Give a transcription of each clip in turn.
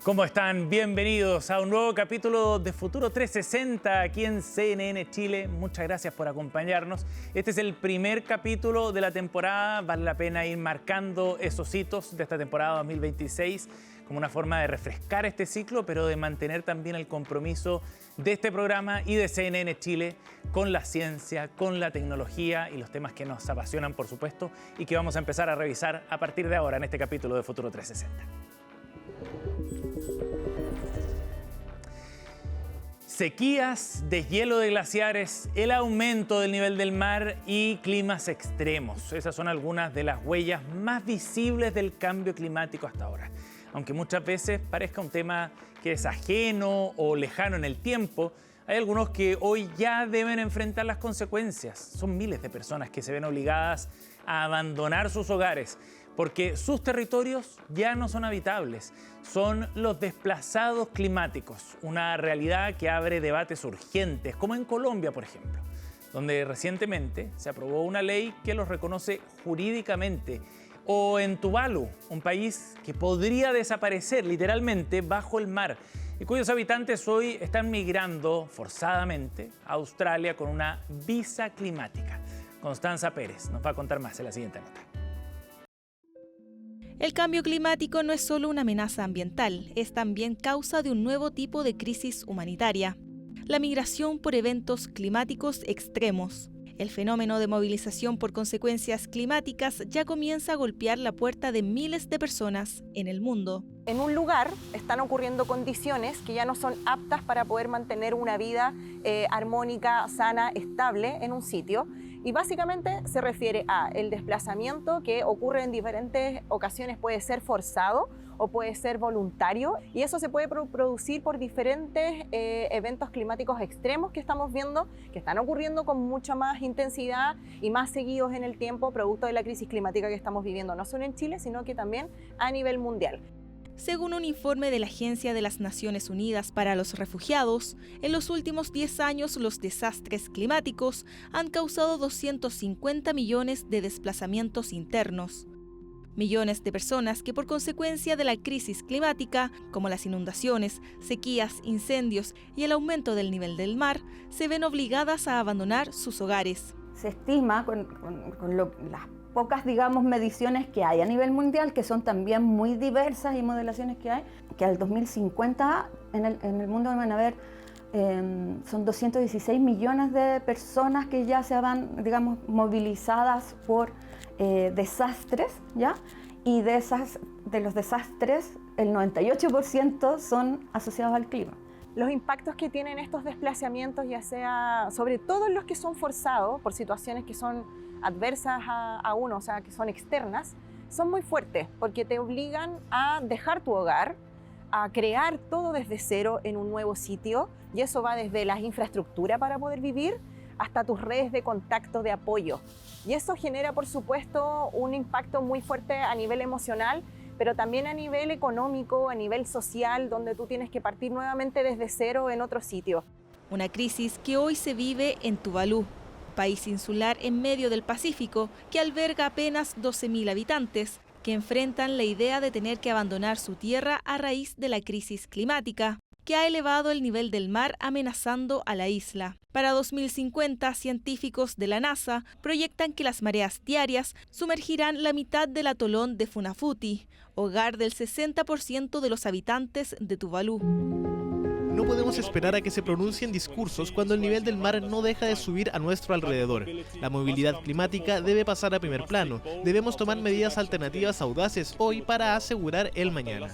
¿Cómo están? Bienvenidos a un nuevo capítulo de Futuro 360 aquí en CNN Chile. Muchas gracias por acompañarnos. Este es el primer capítulo de la temporada. Vale la pena ir marcando esos hitos de esta temporada 2026 como una forma de refrescar este ciclo, pero de mantener también el compromiso de este programa y de CNN Chile con la ciencia, con la tecnología y los temas que nos apasionan, por supuesto, y que vamos a empezar a revisar a partir de ahora en este capítulo de Futuro 360. Sequías, deshielo de glaciares, el aumento del nivel del mar y climas extremos. Esas son algunas de las huellas más visibles del cambio climático hasta ahora. Aunque muchas veces parezca un tema que es ajeno o lejano en el tiempo, hay algunos que hoy ya deben enfrentar las consecuencias. Son miles de personas que se ven obligadas a abandonar sus hogares porque sus territorios ya no son habitables. Son los desplazados climáticos, una realidad que abre debates urgentes, como en Colombia, por ejemplo, donde recientemente se aprobó una ley que los reconoce jurídicamente, o en Tuvalu, un país que podría desaparecer literalmente bajo el mar y cuyos habitantes hoy están migrando forzadamente a Australia con una visa climática. Constanza Pérez nos va a contar más en la siguiente nota. El cambio climático no es solo una amenaza ambiental, es también causa de un nuevo tipo de crisis humanitaria: la migración por eventos climáticos extremos. El fenómeno de movilización por consecuencias climáticas ya comienza a golpear la puerta de miles de personas en el mundo. En un lugar están ocurriendo condiciones que ya no son aptas para poder mantener una vida armónica, sana, estable en un sitio. Y básicamente se refiere a el desplazamiento que ocurre en diferentes ocasiones, puede ser forzado o puede ser voluntario, y eso se puede producir por diferentes eventos climáticos extremos que estamos viendo, que están ocurriendo con mucha más intensidad y más seguidos en el tiempo, producto de la crisis climática que estamos viviendo, no solo en Chile, sino que también a nivel mundial. Según un informe de la Agencia de las Naciones Unidas para los Refugiados, en los últimos 10 años los desastres climáticos han causado 250 millones de desplazamientos internos. Millones de personas que por consecuencia de la crisis climática, como las inundaciones, sequías, incendios y el aumento del nivel del mar, se ven obligadas a abandonar sus hogares. Se estima con las pocas, mediciones que hay a nivel mundial, que son también muy diversas y modelaciones que hay, que al 2050 en el mundo van a haber, son 216 millones de personas que ya se van, movilizadas por desastres, ¿ya? Y de los desastres, el 98% son asociados al clima. Los impactos que tienen estos desplazamientos, ya sea, sobre todo los que son forzados por situaciones que son adversas a uno, o sea, que son externas, son muy fuertes porque te obligan a dejar tu hogar, a crear todo desde cero en un nuevo sitio, y eso va desde la infraestructura para poder vivir hasta tus redes de contacto, de apoyo. Y eso genera, por supuesto, un impacto muy fuerte a nivel emocional, pero también a nivel económico, a nivel social, donde tú tienes que partir nuevamente desde cero en otro sitio. Una crisis que hoy se vive en Tuvalu, país insular en medio del Pacífico que alberga apenas 12.000 habitantes, que enfrentan la idea de tener que abandonar su tierra a raíz de la crisis climática, que ha elevado el nivel del mar amenazando a la isla. Para 2050, científicos de la NASA proyectan que las mareas diarias sumergirán la mitad del atolón de Funafuti, hogar del 60% de los habitantes de Tuvalu. No podemos esperar a que se pronuncien discursos cuando el nivel del mar no deja de subir a nuestro alrededor. La movilidad climática debe pasar a primer plano. Debemos tomar medidas alternativas audaces hoy para asegurar el mañana.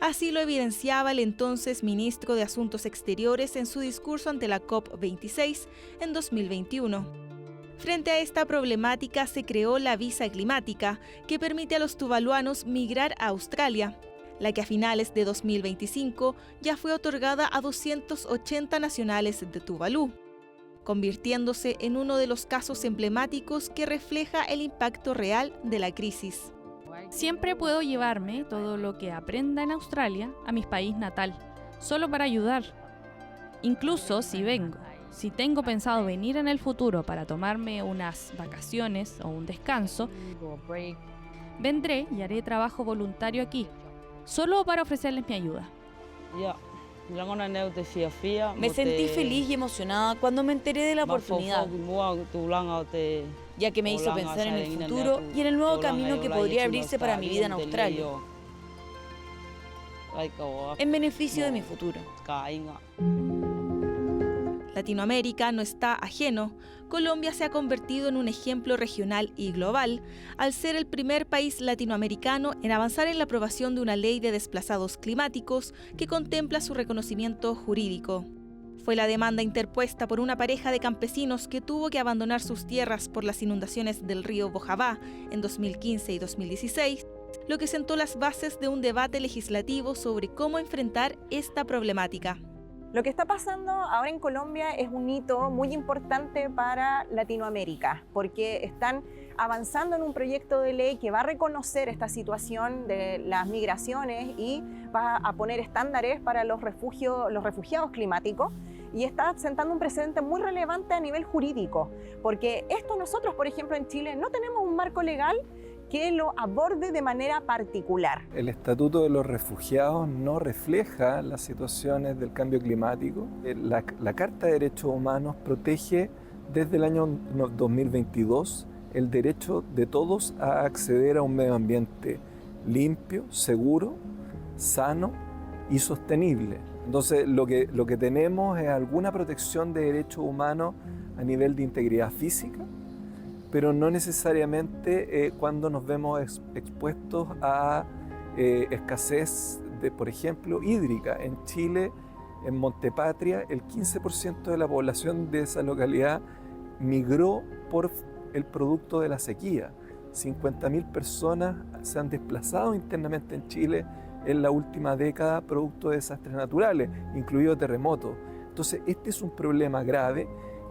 Así lo evidenciaba el entonces ministro de Asuntos Exteriores en su discurso ante la COP26 en 2021. Frente a esta problemática se creó la visa climática, que permite a los tuvaluanos migrar a Australia, la que a finales de 2025 ya fue otorgada a 280 nacionales de Tuvalu, convirtiéndose en uno de los casos emblemáticos que refleja el impacto real de la crisis. Siempre puedo llevarme todo lo que aprenda en Australia a mi país natal, solo para ayudar. Incluso si tengo pensado venir en el futuro para tomarme unas vacaciones o un descanso, vendré y haré trabajo voluntario aquí. solo para ofrecerles mi ayuda. Me sentí feliz y emocionada cuando me enteré de la oportunidad, ya que me hizo pensar en el futuro y en el nuevo camino que podría abrirse para mi vida en Australia, en beneficio de mi futuro. Latinoamérica no está ajeno. Colombia se ha convertido en un ejemplo regional y global al ser el primer país latinoamericano en avanzar en la aprobación de una ley de desplazados climáticos que contempla su reconocimiento jurídico. Fue la demanda interpuesta por una pareja de campesinos que tuvo que abandonar sus tierras por las inundaciones del río Bojabá en 2015 y 2016, lo que sentó las bases de un debate legislativo sobre cómo enfrentar esta problemática. Lo que está pasando ahora en Colombia es un hito muy importante para Latinoamérica, porque están avanzando en un proyecto de ley que va a reconocer esta situación de las migraciones y va a poner estándares para los refugiados climáticos, y está sentando un precedente muy relevante a nivel jurídico, porque esto nosotros, por ejemplo, en Chile no tenemos un marco legal que lo aborde de manera particular. El Estatuto de los Refugiados no refleja las situaciones del cambio climático. La Carta de Derechos Humanos protege desde el año 2022 el derecho de todos a acceder a un medio ambiente limpio, seguro, sano y sostenible. Entonces, lo que tenemos es alguna protección de derechos humanos a nivel de integridad física, pero no necesariamente cuando nos vemos expuestos a escasez de, por ejemplo, hídrica. En Chile, en Montepatria, el 15% de la población de esa localidad migró por el producto de la sequía. 50.000 personas se han desplazado internamente en Chile en la última década producto de desastres naturales, incluido terremotos. Entonces, este es un problema grave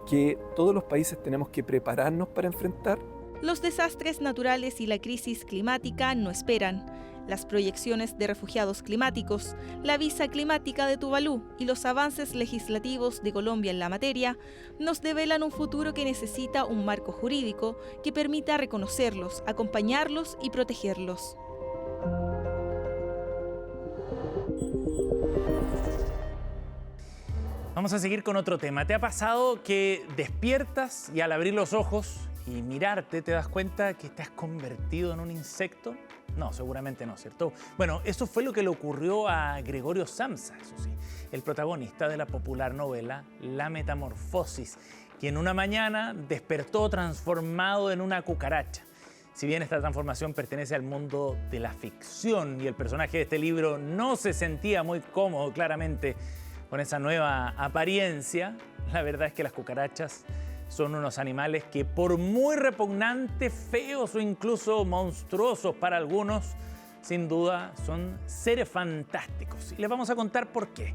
que todos los países tenemos que prepararnos para enfrentar. Los desastres naturales y la crisis climática no esperan. Las proyecciones de refugiados climáticos, la visa climática de Tuvalu y los avances legislativos de Colombia en la materia nos develan un futuro que necesita un marco jurídico que permita reconocerlos, acompañarlos y protegerlos. Vamos a seguir con otro tema. ¿Te ha pasado que despiertas y al abrir los ojos y mirarte te das cuenta que te has convertido en un insecto? No, seguramente no, ¿cierto? Bueno, eso fue lo que le ocurrió a Gregorio Samsa, eso sí, el protagonista de la popular novela La Metamorfosis, quien una mañana despertó transformado en una cucaracha. Si bien esta transformación pertenece al mundo de la ficción y el personaje de este libro no se sentía muy cómodo, claramente, con esa nueva apariencia, la verdad es que las cucarachas son unos animales que, por muy repugnantes, feos o incluso monstruosos para algunos, sin duda son seres fantásticos. Y les vamos a contar por qué.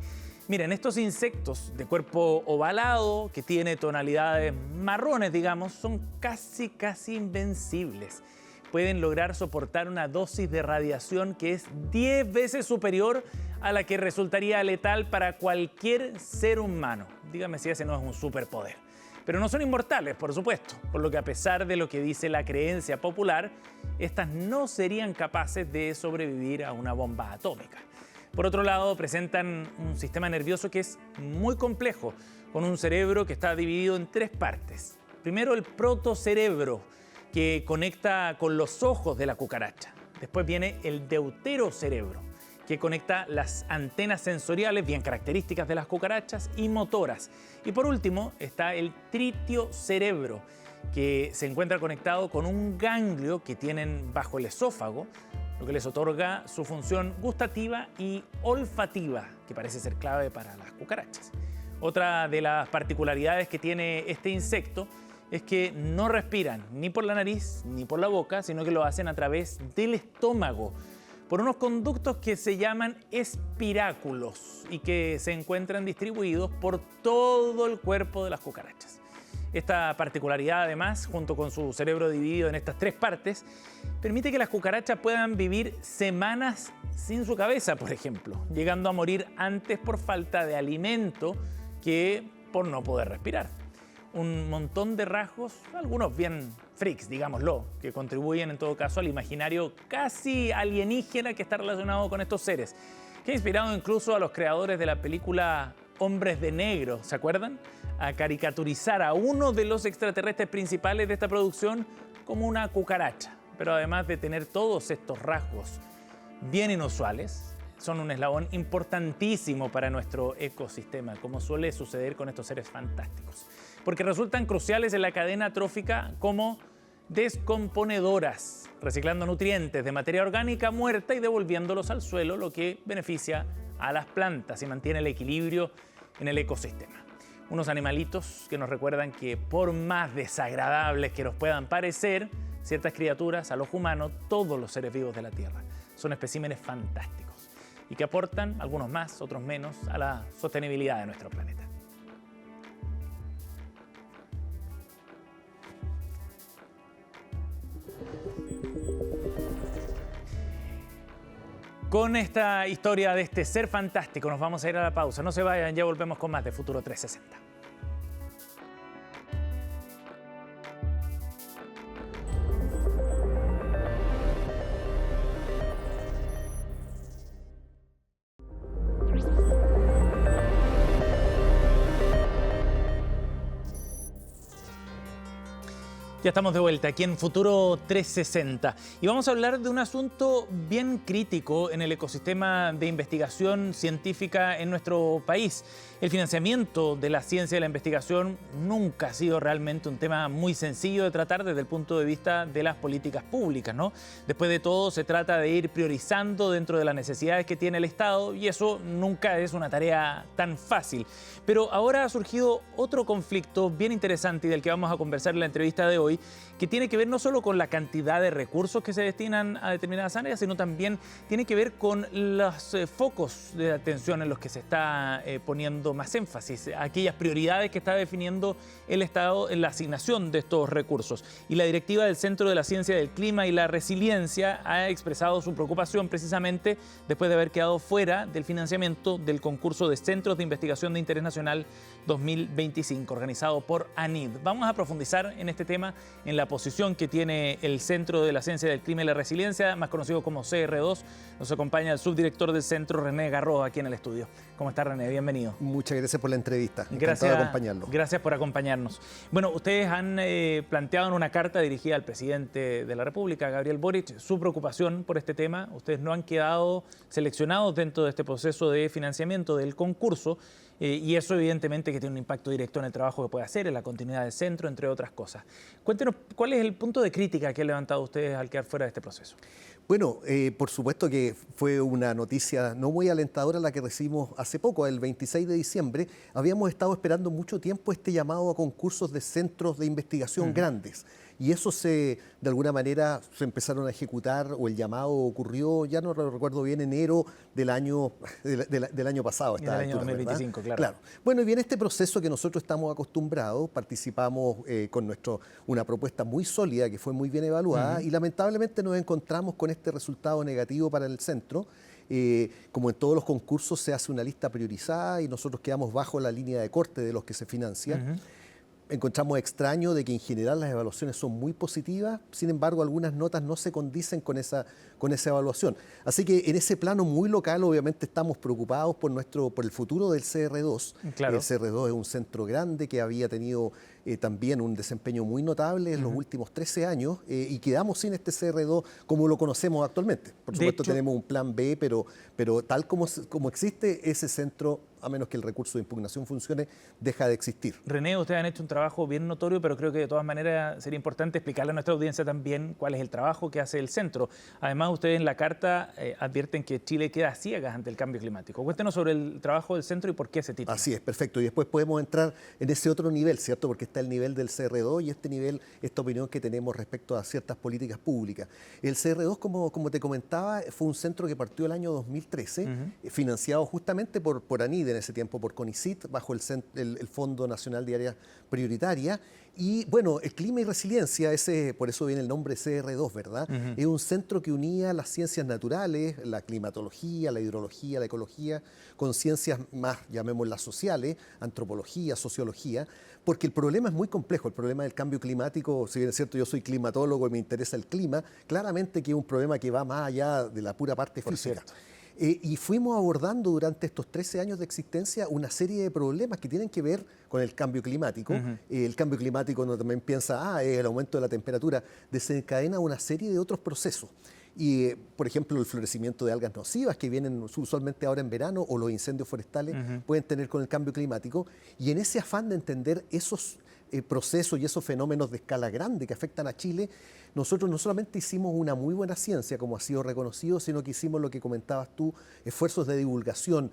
Miren, estos insectos de cuerpo ovalado, que tiene tonalidades marrones, digamos, son casi invencibles. Pueden lograr soportar una dosis de radiación que es 10 veces superior a la que resultaría letal para cualquier ser humano. Dígame si ese no es un superpoder. Pero no son inmortales, por supuesto, por lo que a pesar de lo que dice la creencia popular, estas no serían capaces de sobrevivir a una bomba atómica. Por otro lado, presentan un sistema nervioso que es muy complejo, con un cerebro que está dividido en 3 partes. Primero, el protocerebro, que conecta con los ojos de la cucaracha. Después viene el deuterocerebro, que conecta las antenas sensoriales bien características de las cucarachas y motoras. Y por último está el tritiocerebro, que se encuentra conectado con un ganglio que tienen bajo el esófago, lo que les otorga su función gustativa y olfativa, que parece ser clave para las cucarachas. Otra de las particularidades que tiene este insecto es que no respiran ni por la nariz ni por la boca, sino que lo hacen a través del estómago, por unos conductos que se llaman espiráculos y que se encuentran distribuidos por todo el cuerpo de las cucarachas. Esta particularidad, además, junto con su cerebro dividido en estas 3 partes, permite que las cucarachas puedan vivir semanas sin su cabeza, por ejemplo, llegando a morir antes por falta de alimento que por no poder respirar. un montón de rasgos, algunos bien freaks, digámoslo, que contribuyen en todo caso al imaginario casi alienígena que está relacionado con estos seres, que ha inspirado incluso a los creadores de la película Hombres de Negro, ¿se acuerdan? A caricaturizar a uno de los extraterrestres principales de esta producción como una cucaracha. Pero además de tener todos estos rasgos bien inusuales, son un eslabón importantísimo para nuestro ecosistema, como suele suceder con estos seres fantásticos, porque resultan cruciales en la cadena trófica como descomponedoras, reciclando nutrientes de materia orgánica muerta y devolviéndolos al suelo, lo que beneficia a las plantas y mantiene el equilibrio en el ecosistema. Unos animalitos que nos recuerdan que por más desagradables que nos puedan parecer, ciertas criaturas, a los humanos, todos los seres vivos de la Tierra, son especímenes fantásticos y que aportan, algunos más, otros menos, a la sostenibilidad de nuestro planeta. Con esta historia de este ser fantástico nos vamos a ir a la pausa. No se vayan, ya volvemos con más de Futuro 360. Ya estamos de vuelta aquí en Futuro 360 y vamos a hablar de un asunto bien crítico en el ecosistema de investigación científica en nuestro país. El financiamiento de la ciencia y la investigación nunca ha sido realmente un tema muy sencillo de tratar desde el punto de vista de las políticas públicas, ¿no? Después de todo, se trata de ir priorizando dentro de las necesidades que tiene el Estado y eso nunca es una tarea tan fácil. Pero ahora ha surgido otro conflicto bien interesante y del que vamos a conversar en la entrevista de hoy, que tiene que ver no solo con la cantidad de recursos que se destinan a determinadas áreas, sino también tiene que ver con los focos de atención en los que se está poniendo más énfasis, aquellas prioridades que está definiendo el Estado en la asignación de estos recursos. Y la directiva del Centro de la Ciencia del Clima y la Resiliencia ha expresado su preocupación precisamente después de haber quedado fuera del financiamiento del concurso de Centros de Investigación de Interés Nacional 2025, organizado por ANID. Vamos a profundizar en este tema, en la posición que tiene el Centro de la Ciencia del Clima y la Resiliencia, más conocido como CR2. Nos acompaña el subdirector del centro, René Garro, aquí en el estudio. ¿Cómo está, René? Bienvenido. Muchas gracias por la entrevista. Encantado de acompañarlo. Gracias por acompañarnos. Bueno, ustedes han planteado en una carta dirigida al presidente de la República, Gabriel Boric, su preocupación por este tema. Ustedes no han quedado seleccionados dentro de este proceso de financiamiento del concurso. Y eso evidentemente que tiene un impacto directo en el trabajo que puede hacer, en la continuidad del centro, entre otras cosas. Cuéntenos, ¿cuál es el punto de crítica que han levantado ustedes al quedar fuera de este proceso? Bueno, por supuesto que fue una noticia no muy alentadora la que recibimos hace poco, el 26 de diciembre. Habíamos estado esperando mucho tiempo este llamado a concursos de centros de investigación grandes. Y eso de alguna manera se empezaron a ejecutar, o el llamado ocurrió, ya no recuerdo bien, enero del año pasado. Del año 2025, claro. Bueno, y bien, este proceso que nosotros estamos acostumbrados, participamos con una propuesta muy sólida que fue muy bien evaluada y lamentablemente nos encontramos con este resultado negativo para el centro. Como en todos los concursos se hace una lista priorizada y nosotros quedamos bajo la línea de corte de los que se financian. Encontramos extraño de que en general las evaluaciones son muy positivas, sin embargo algunas notas no se condicen con esa evaluación. Así que en ese plano muy local obviamente estamos preocupados por el futuro del CR2. Claro. El CR2 es un centro grande que había tenido también un desempeño muy notable en los últimos 13 años y quedamos sin este CR2 como lo conocemos actualmente. Por supuesto tenemos un plan B, pero tal como existe ese centro, a menos que el recurso de impugnación funcione, deja de existir. René, ustedes han hecho un trabajo bien notorio, pero creo que de todas maneras sería importante explicarle a nuestra audiencia también cuál es el trabajo que hace el centro. Además, ustedes en la carta advierten que Chile queda a ciegas ante el cambio climático. Cuéntenos sobre el trabajo del centro y por qué ese título. Así es, perfecto. Y después podemos entrar en ese otro nivel, ¿cierto? Porque está el nivel del CR2 y este nivel, esta opinión que tenemos respecto a ciertas políticas públicas. El CR2, como te comentaba, fue un centro que partió el año 2013, financiado justamente por ANID en ese tiempo, por CONICYT, bajo el Fondo Nacional de Áreas Prioritarias. Y bueno, el clima y resiliencia, por eso viene el nombre CR2, ¿verdad? Es un centro que unía las ciencias naturales, la climatología, la hidrología, la ecología, con ciencias más, llamémoslas sociales, antropología, sociología, porque el problema problema es muy complejo, el problema del cambio climático, si bien es cierto yo soy climatólogo y me interesa el clima, claramente que es un problema que va más allá de la pura parte física. Y fuimos abordando durante estos 13 años de existencia una serie de problemas que tienen que ver con el cambio climático. El cambio climático uno también piensa, es el aumento de la temperatura, desencadena una serie de otros procesos. Y, por ejemplo, el florecimiento de algas nocivas que vienen usualmente ahora en verano o los incendios forestales pueden tener con el cambio climático. Y en ese afán de entender esos procesos y esos fenómenos de escala grande que afectan a Chile, nosotros no solamente hicimos una muy buena ciencia, como ha sido reconocido, sino que hicimos lo que comentabas tú, esfuerzos de divulgación.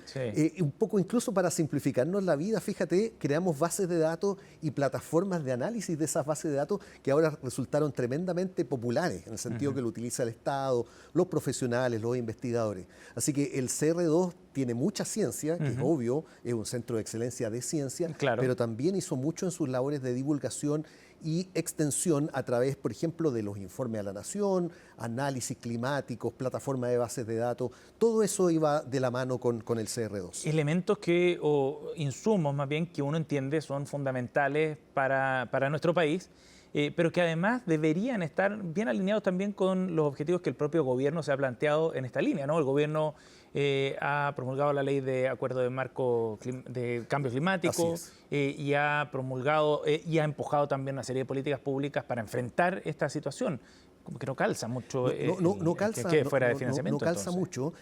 Un poco incluso para simplificarnos la vida, fíjate, creamos bases de datos y plataformas de análisis de esas bases de datos que ahora resultaron tremendamente populares, en el sentido que lo utiliza el Estado, los profesionales, los investigadores. Así que el CR2 tiene mucha ciencia, que es obvio, es un centro de excelencia de ciencia, pero también hizo mucho en sus labores de divulgación y extensión a través, por ejemplo, de los informes a la Nación, análisis climáticos, plataformas de bases de datos, todo eso iba de la mano con el CR2. Elementos o insumos más bien que uno entiende son fundamentales para nuestro país, pero que además deberían estar bien alineados también con los objetivos que el propio gobierno se ha planteado en esta línea, ¿no? El gobierno ha promulgado la ley de acuerdo de marco de cambio climático y ha promulgado y ha empujado también una serie de políticas públicas para enfrentar esta situación. Como que no calza mucho no calza, que fuera de financiamiento. No calza mucho.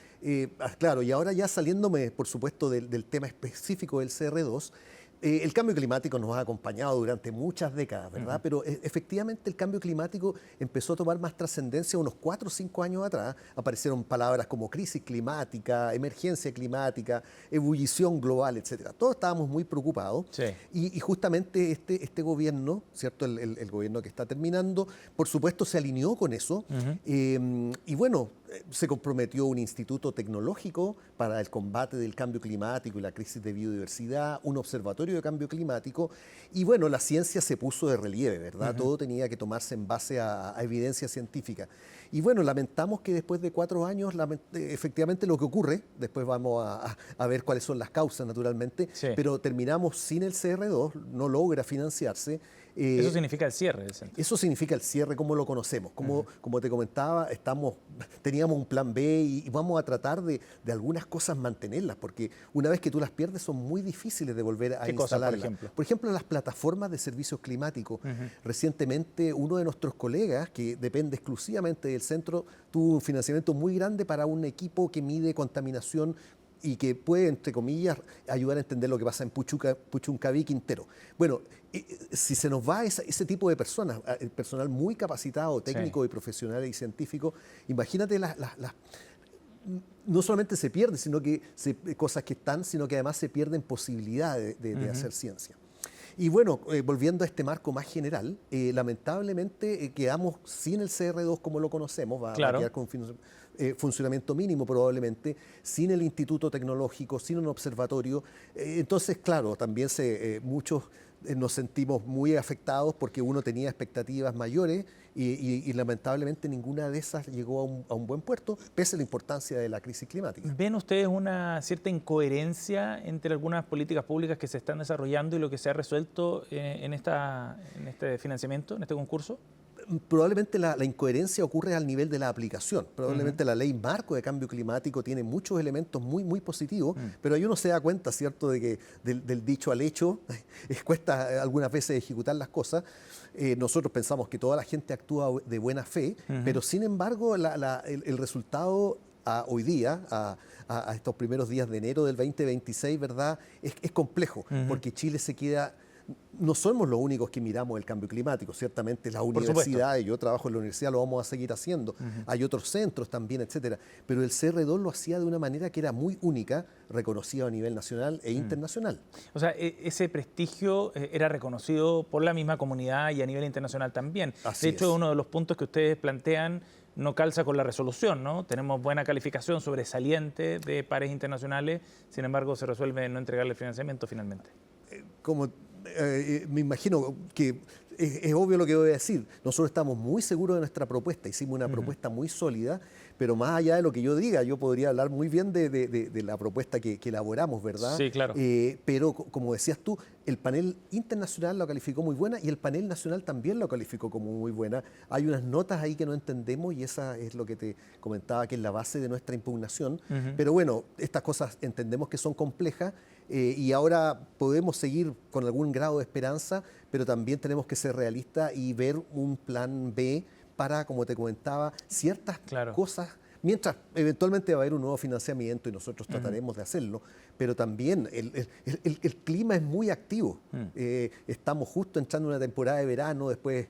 Claro, y ahora ya saliéndome, por supuesto, del tema específico del CR2, el cambio climático nos ha acompañado durante muchas décadas, ¿verdad? Pero efectivamente el cambio climático empezó a tomar más trascendencia unos 4 o 5 años atrás. Aparecieron palabras como crisis climática, emergencia climática, ebullición global, etcétera. Todos estábamos muy preocupados y justamente este gobierno, ¿cierto? El gobierno que está terminando, por supuesto se alineó con eso y bueno, se comprometió un instituto tecnológico para el combate del cambio climático y la crisis de biodiversidad, un observatorio de cambio climático y bueno, la ciencia se puso de relieve, ¿verdad? Todo tenía que tomarse en base a evidencia científica. Y bueno, lamentamos que después de 4 años, efectivamente lo que ocurre, después vamos a ver cuáles son las causas naturalmente, pero terminamos sin el CR2, no logra financiarse. Eso significa el cierre del centro. Eso significa el cierre como lo conocemos. Como te comentaba, teníamos un plan B y vamos a tratar de algunas cosas mantenerlas, porque una vez que tú las pierdes son muy difíciles de volver a instalarlas. Por ejemplo, las plataformas de servicios climáticos. Recientemente uno de nuestros colegas, que depende exclusivamente del centro, tuvo un financiamiento muy grande para un equipo que mide contaminación y que puede, entre comillas, ayudar a entender lo que pasa en Puchuncaví, Quintero. Bueno, si se nos va ese tipo de personas, el personal muy capacitado, técnico y profesional y científico, imagínate no solamente se pierde, sino que cosas que están, sino que además se pierden posibilidades de hacer ciencia. Y bueno, volviendo a este marco más general, lamentablemente quedamos sin el CR2 como lo conocemos, va a quedar con funcionamiento mínimo probablemente, sin el instituto tecnológico, sin un observatorio. Entonces, claro, también muchos nos sentimos muy afectados porque uno tenía expectativas mayores y lamentablemente ninguna de esas llegó a un buen puerto, pese a la importancia de la crisis climática. ¿Ven ustedes una cierta incoherencia entre algunas políticas públicas que se están desarrollando y lo que se ha resuelto en este financiamiento, en este concurso? Probablemente la incoherencia ocurre al nivel de la aplicación. Probablemente la ley marco de cambio climático tiene muchos elementos muy, muy positivos, pero ahí uno se da cuenta, ¿cierto?, de que del dicho al hecho cuesta algunas veces ejecutar las cosas. Nosotros pensamos que toda la gente actúa de buena fe, pero sin embargo el resultado hoy día, a estos primeros días de enero del 2026, ¿verdad?, es complejo, porque Chile se queda... No somos los únicos que miramos el cambio climático, ciertamente las universidades, yo trabajo en la universidad, lo vamos a seguir haciendo, hay otros centros también, etcétera, pero el CR2 lo hacía de una manera que era muy única, reconocida a nivel nacional e internacional. O sea, ese prestigio era reconocido por la misma comunidad y a nivel internacional también. De hecho, uno de los puntos que ustedes plantean no calza con la resolución, ¿no? Tenemos buena calificación sobresaliente de pares internacionales, sin embargo se resuelve no entregarle financiamiento finalmente. Me imagino que es obvio lo que voy a decir. Nosotros estamos muy seguros de nuestra propuesta, hicimos una propuesta muy sólida, pero más allá de lo que yo diga, yo podría hablar muy bien de la propuesta que elaboramos, ¿verdad? Sí, claro. Pero como decías tú, el panel internacional lo calificó muy buena y el panel nacional también lo calificó como muy buena. Hay unas notas ahí que no entendemos y esa es lo que te comentaba, que es la base de nuestra impugnación. Pero bueno, estas cosas entendemos que son complejas y ahora podemos seguir con algún grado de esperanza, pero también tenemos que ser realistas y ver un plan B para, como te comentaba, ciertas cosas, mientras eventualmente va a haber un nuevo financiamiento y nosotros trataremos de hacerlo, pero también el clima es muy activo. Estamos justo entrando en una temporada de verano, después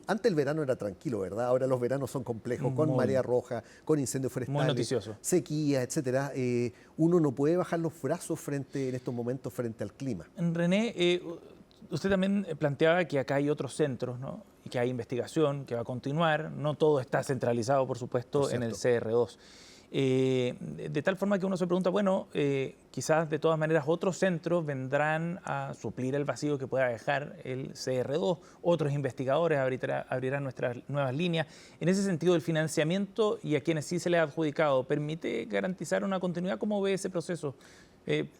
antes el verano era tranquilo, ¿verdad? Ahora los veranos son complejos, con marea roja, con incendios forestales, sequía, etcétera. Uno no puede bajar los brazos en estos momentos frente al clima. René, usted también planteaba que acá hay otros centros, ¿no? Y que hay investigación que va a continuar. No todo está centralizado, por supuesto, en el CR2. De tal forma que uno se pregunta, bueno, quizás de todas maneras otros centros vendrán a suplir el vacío que pueda dejar el CR2. Otros investigadores abrirán nuestras nuevas líneas. En ese sentido, el financiamiento y a quienes sí se les ha adjudicado, ¿permite garantizar una continuidad? ¿Cómo ve ese proceso?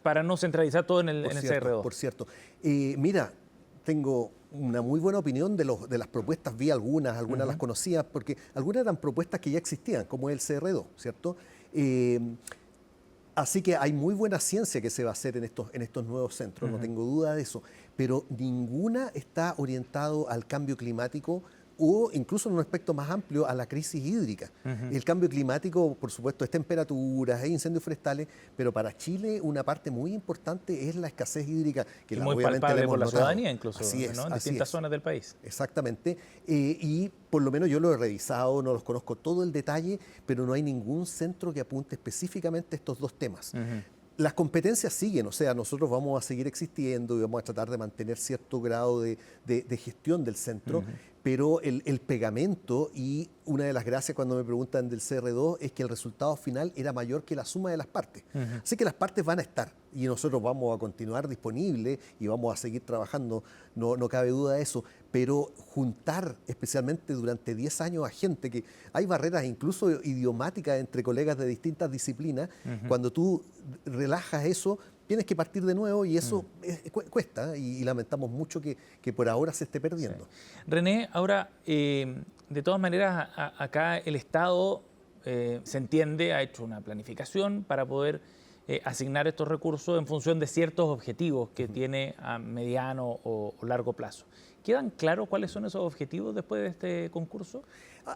Para no centralizar todo en el CR2. Por cierto. Mira, tengo una muy buena opinión de las propuestas, vi algunas las conocía, porque algunas eran propuestas que ya existían, como el CR2, ¿cierto? Así que hay muy buena ciencia que se va a hacer en estos nuevos centros, no tengo duda de eso, pero ninguna está orientado al cambio climático o incluso en un aspecto más amplio a la crisis hídrica. El cambio climático, por supuesto, es temperaturas, es incendios forestales, pero para Chile una parte muy importante es la escasez hídrica, que muy obviamente palpable por la notado. ciudadanía incluso, ¿no? En distintas zonas del país. Exactamente, y por lo menos yo lo he revisado, no los conozco todo el detalle, pero no hay ningún centro que apunte específicamente a estos dos temas. Las competencias siguen, o sea, nosotros vamos a seguir existiendo y vamos a tratar de mantener cierto grado de gestión del centro, pero el pegamento, y una de las gracias cuando me preguntan del CR2 es que el resultado final era mayor que la suma de las partes. Así que las partes van a estar y nosotros vamos a continuar disponibles y vamos a seguir trabajando, no cabe duda de eso, pero juntar especialmente durante 10 años a gente, que hay barreras incluso idiomáticas entre colegas de distintas disciplinas, cuando tú relajas eso, tienes que partir de nuevo y eso cuesta y lamentamos mucho que por ahora se esté perdiendo. Sí. René, ahora, de todas maneras, acá el Estado, se entiende, ha hecho una planificación para poder asignar estos recursos en función de ciertos objetivos que tiene a mediano o largo plazo. ¿Quedan claros cuáles son esos objetivos después de este concurso?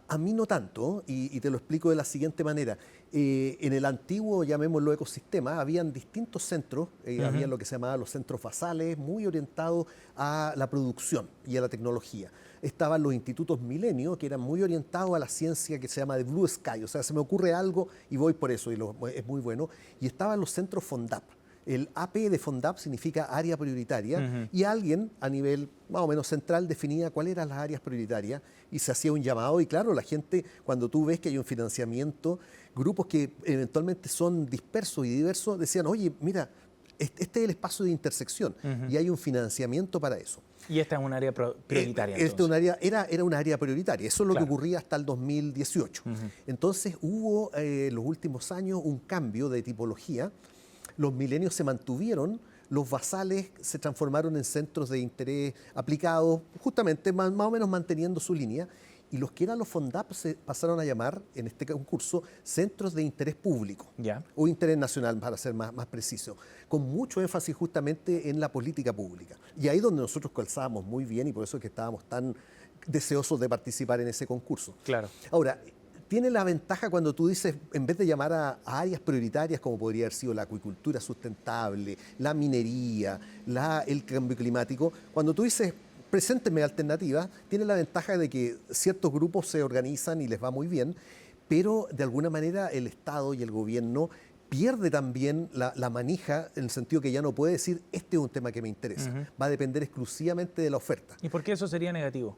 A mí no tanto, y te lo explico de la siguiente manera. En el antiguo, llamémoslo ecosistema, habían distintos centros, había lo que se llamaba los centros basales, muy orientados a la producción y a la tecnología. Estaban los institutos Milenio, que eran muy orientados a la ciencia que se llama de Blue Sky, o sea, se me ocurre algo y voy por eso, es muy bueno. Y estaban los centros FONDAP. El AP de FONDAP significa área prioritaria y alguien a nivel más o menos central definía cuáles eran las áreas prioritarias y se hacía un llamado y claro, la gente, cuando tú ves que hay un financiamiento, grupos que eventualmente son dispersos y diversos, decían, oye, mira, este es el espacio de intersección y hay un financiamiento para eso. Y esta es un área prioritaria. Era una área prioritaria, eso es lo que ocurría hasta el 2018. Entonces hubo en los últimos años un cambio de tipología. Los milenios se mantuvieron, los basales se transformaron en centros de interés aplicados, justamente más o menos manteniendo su línea, y los que eran los FONDAP se pasaron a llamar, en este concurso, centros de interés público, o interés nacional, para ser más preciso, con mucho énfasis justamente en la política pública. Y ahí donde nosotros calzábamos muy bien, y por eso es que estábamos tan deseosos de participar en ese concurso. Claro. Ahora, tiene la ventaja cuando tú dices, en vez de llamar a áreas prioritarias como podría haber sido la acuicultura sustentable, la minería, el cambio climático, cuando tú dices, presénteme alternativas, tiene la ventaja de que ciertos grupos se organizan y les va muy bien, pero de alguna manera el Estado y el gobierno pierde también la manija en el sentido que ya no puede decir, este es un tema que me interesa, va a depender exclusivamente de la oferta. ¿Y por qué eso sería negativo?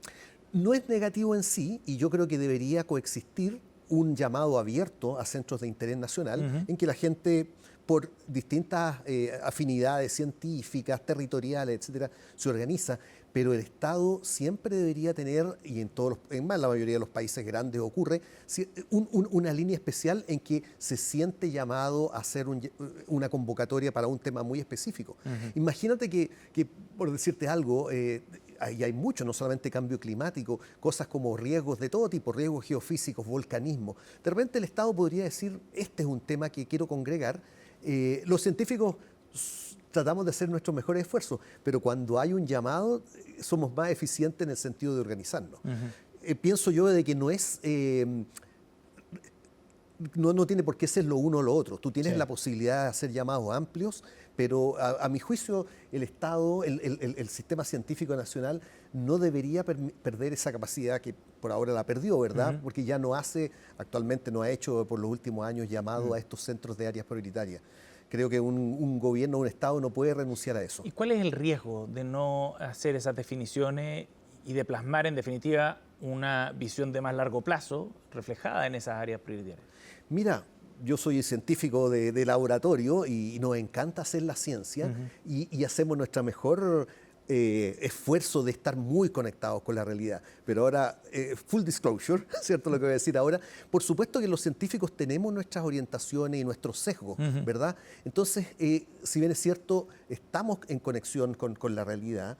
No es negativo en sí y yo creo que debería coexistir un llamado abierto a centros de interés nacional en que la gente, por distintas afinidades científicas, territoriales, etcétera, se organiza, pero el Estado siempre debería tener, y en la mayoría de los países grandes ocurre, una línea especial en que se siente llamado a hacer una convocatoria para un tema muy específico. Imagínate que, por decirte algo, ahí hay mucho, no solamente cambio climático, cosas como riesgos de todo tipo, riesgos geofísicos, volcanismo. De repente el Estado podría decir, este es un tema que quiero congregar. Los científicos tratamos de hacer nuestros mejores esfuerzos, pero cuando hay un llamado somos más eficientes en el sentido de organizarnos. Pienso yo de que no es... No tiene por qué ser lo uno o lo otro. Tú tienes la posibilidad de hacer llamados amplios, pero a mi juicio el Estado, el sistema científico nacional no debería perder esa capacidad que por ahora la perdió, ¿verdad? Porque ya actualmente no ha hecho por los últimos años llamado a estos centros de áreas prioritarias. Creo que un gobierno, un Estado no puede renunciar a eso. ¿Y cuál es el riesgo de no hacer esas definiciones y de plasmar en definitiva una visión de más largo plazo reflejada en esas áreas prioritarias? Mira, yo soy científico de laboratorio y nos encanta hacer la ciencia y hacemos nuestra mejor esfuerzo de estar muy conectados con la realidad. Pero ahora, full disclosure, ¿cierto? Lo que voy a decir ahora. Por supuesto que los científicos tenemos nuestras orientaciones y nuestros sesgos, ¿verdad? Entonces, si bien es cierto, estamos en conexión con la realidad,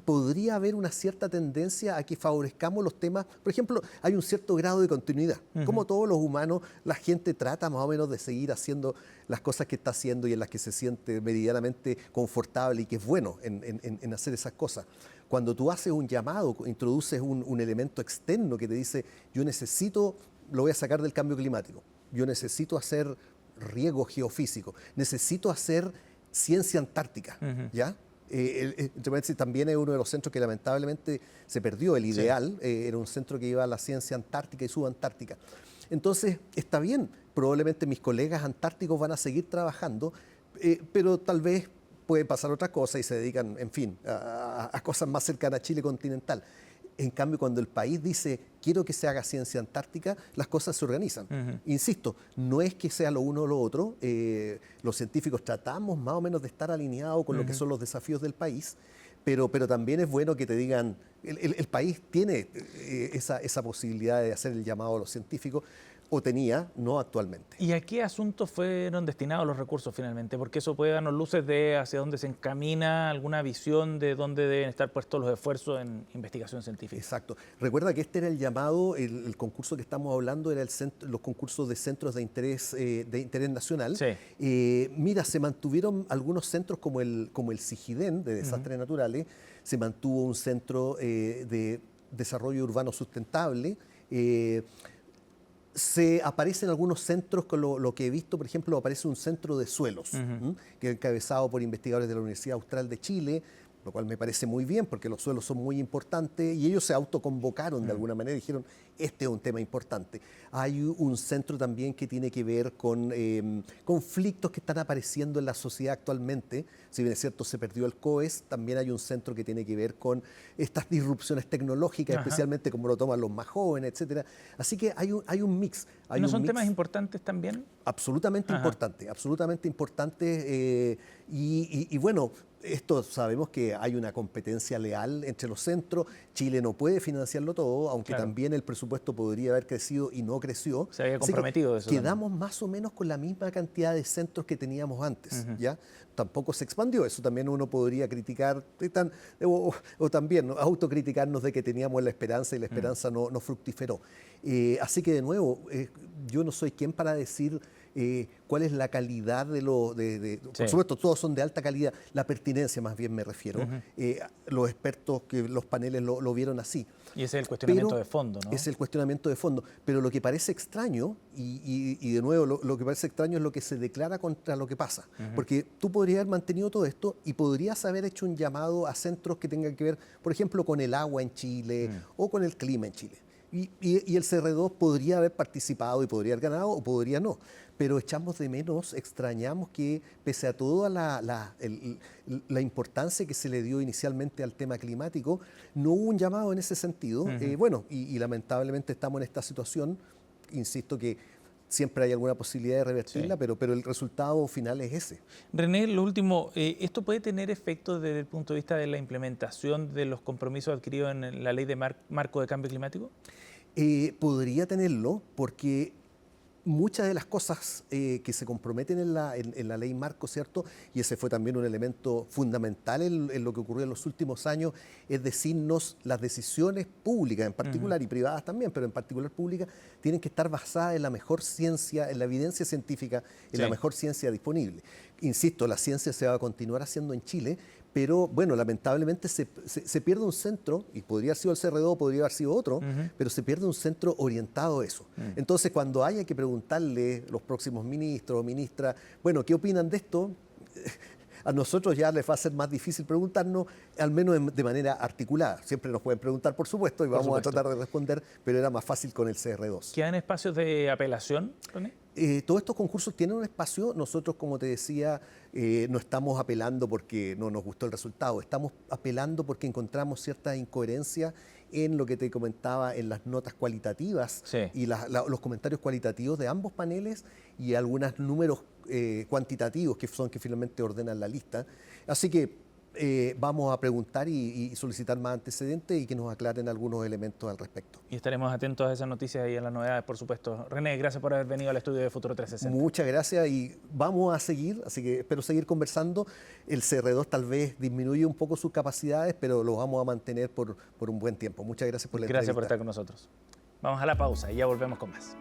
podría haber una cierta tendencia a que favorezcamos los temas. Por ejemplo, hay un cierto grado de continuidad. Como todos los humanos, la gente trata más o menos de seguir haciendo las cosas que está haciendo y en las que se siente medianamente confortable y que es bueno en hacer esas cosas. Cuando tú haces un llamado, introduces un elemento externo que te dice, yo necesito, lo voy a sacar del cambio climático, yo necesito hacer riego geofísico, necesito hacer ciencia antártica, ¿ya? También es uno de los centros que lamentablemente se perdió, el ideal, era un centro que iba a la ciencia antártica y subantártica. Entonces, está bien, probablemente mis colegas antárticos van a seguir trabajando, pero tal vez puede pasar otra cosa y se dedican, en fin, a cosas más cercanas a Chile continental. En cambio, cuando el país dice, quiero que se haga ciencia antártica, las cosas se organizan. Insisto, no es que sea lo uno o lo otro. Los científicos tratamos más o menos de estar alineados con lo que son los desafíos del país, pero también es bueno que te digan, el país tiene esa posibilidad de hacer el llamado a los científicos, o tenía, no actualmente. ¿Y a qué asuntos fueron destinados los recursos finalmente? Porque eso puede darnos luces de hacia dónde se encamina, alguna visión de dónde deben estar puestos los esfuerzos en investigación científica. Exacto. Recuerda que este era el llamado, el concurso que estamos hablando era los concursos de centros de interés nacional. Mira, se mantuvieron algunos centros como el SIGIDEN, de desastres naturales, se mantuvo un centro de desarrollo urbano sustentable, se aparecen algunos centros, con lo que he visto, por ejemplo, aparece un centro de suelos, que es encabezado por investigadores de la Universidad Austral de Chile, lo cual me parece muy bien porque los suelos son muy importantes y ellos se autoconvocaron de alguna manera y dijeron, este es un tema importante. Hay un centro también que tiene que ver con conflictos que están apareciendo en la sociedad actualmente. Si bien es cierto, se perdió el COES, también hay un centro que tiene que ver con estas disrupciones tecnológicas, especialmente como lo toman los más jóvenes, etcétera. Así que hay un mix. ¿No son temas importantes también? Absolutamente importante, absolutamente importante. Y bueno, esto sabemos que hay una competencia leal entre los centros. Chile no puede financiarlo todo, aunque también el presupuesto podría haber crecido y no creció. Se había comprometido eso. Quedamos más o menos con la misma cantidad de centros que teníamos antes, ¿ya? Tampoco se expandió. Eso también uno podría criticar o también autocriticarnos de que teníamos la esperanza y la esperanza no fructiferó. Así que de nuevo, yo no soy quien para decir cuál es la calidad por supuesto, todos son de alta calidad, la pertinencia más bien me refiero. Los expertos, que los paneles lo vieron así. Y ese es el cuestionamiento de fondo, ¿no? Es el cuestionamiento de fondo. Pero lo que parece extraño, y de nuevo, lo que parece extraño es lo que se declara contra lo que pasa. Porque tú podrías haber mantenido todo esto y podrías haber hecho un llamado a centros que tengan que ver, por ejemplo, con el agua en Chile o con el clima en Chile. Y el CR2 podría haber participado y podría haber ganado o podría no. Pero echamos de menos, extrañamos que pese a toda la importancia que se le dio inicialmente al tema climático, no hubo un llamado en ese sentido. Bueno, y lamentablemente estamos en esta situación, insisto que siempre hay alguna posibilidad de revertirla, Sí. pero el resultado final es ese. René, lo último, ¿esto puede tener efectos desde el punto de vista de la implementación de los compromisos adquiridos en la ley de marco de cambio climático? Podría tenerlo, porque muchas de las cosas que se comprometen en la ley marco, ¿cierto? Y ese fue también un elemento fundamental en lo que ocurrió en los últimos años, es decirnos las decisiones públicas en particular y privadas también, pero en particular públicas, tienen que estar basadas en la mejor ciencia, en la evidencia científica, en la mejor ciencia disponible. Insisto, la ciencia se va a continuar haciendo en Chile, pero bueno, lamentablemente se pierde un centro, y podría haber sido el CR2, podría haber sido otro, pero se pierde un centro orientado a eso. Entonces, cuando haya que preguntarle a los próximos ministros o ministras, bueno, ¿qué opinan de esto? A nosotros ya les va a ser más difícil preguntarnos, al menos de manera articulada. Siempre nos pueden preguntar, por supuesto, y vamos a tratar de responder, pero era más fácil con el CR2. ¿Quedan espacios de apelación, René? Todos estos concursos tienen un espacio. Nosotros, como te decía, no estamos apelando porque no nos gustó el resultado. Estamos apelando porque encontramos cierta incoherencia en lo que te comentaba en las notas cualitativas y los comentarios cualitativos de ambos paneles y algunos números cuantitativos que finalmente ordenan la lista. Así que vamos a preguntar y solicitar más antecedentes y que nos aclaren algunos elementos al respecto. Y estaremos atentos a esas noticias y a las novedades, por supuesto. René, gracias por haber venido al estudio de Futuro 360. Muchas gracias y vamos a seguir, así que espero seguir conversando. El CR2 tal vez disminuye un poco sus capacidades, pero lo vamos a mantener por un buen tiempo. Muchas gracias por la entrevista. Gracias por estar con nosotros. Vamos a la pausa y ya volvemos con más.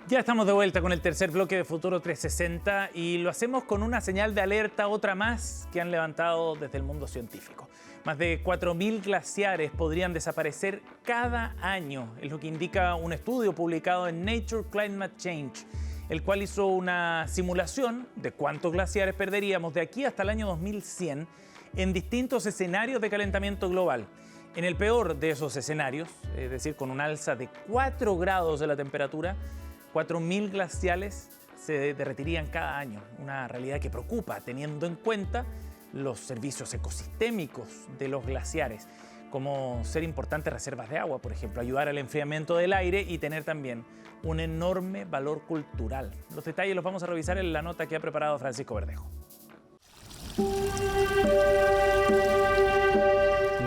Ya estamos de vuelta con el tercer bloque de Futuro 360 y lo hacemos con una señal de alerta, otra más, que han levantado desde el mundo científico. Más de 4.000 glaciares podrían desaparecer cada año, es lo que indica un estudio publicado en Nature Climate Change, el cual hizo una simulación de cuántos glaciares perderíamos de aquí hasta el año 2100 en distintos escenarios de calentamiento global. En el peor de esos escenarios, es decir, con un alza de 4 grados de la temperatura, 4.000 glaciares se derretirían cada año, una realidad que preocupa teniendo en cuenta los servicios ecosistémicos de los glaciares, como ser importantes reservas de agua, por ejemplo, ayudar al enfriamiento del aire y tener también un enorme valor cultural. Los detalles los vamos a revisar en la nota que ha preparado Francisco Verdejo.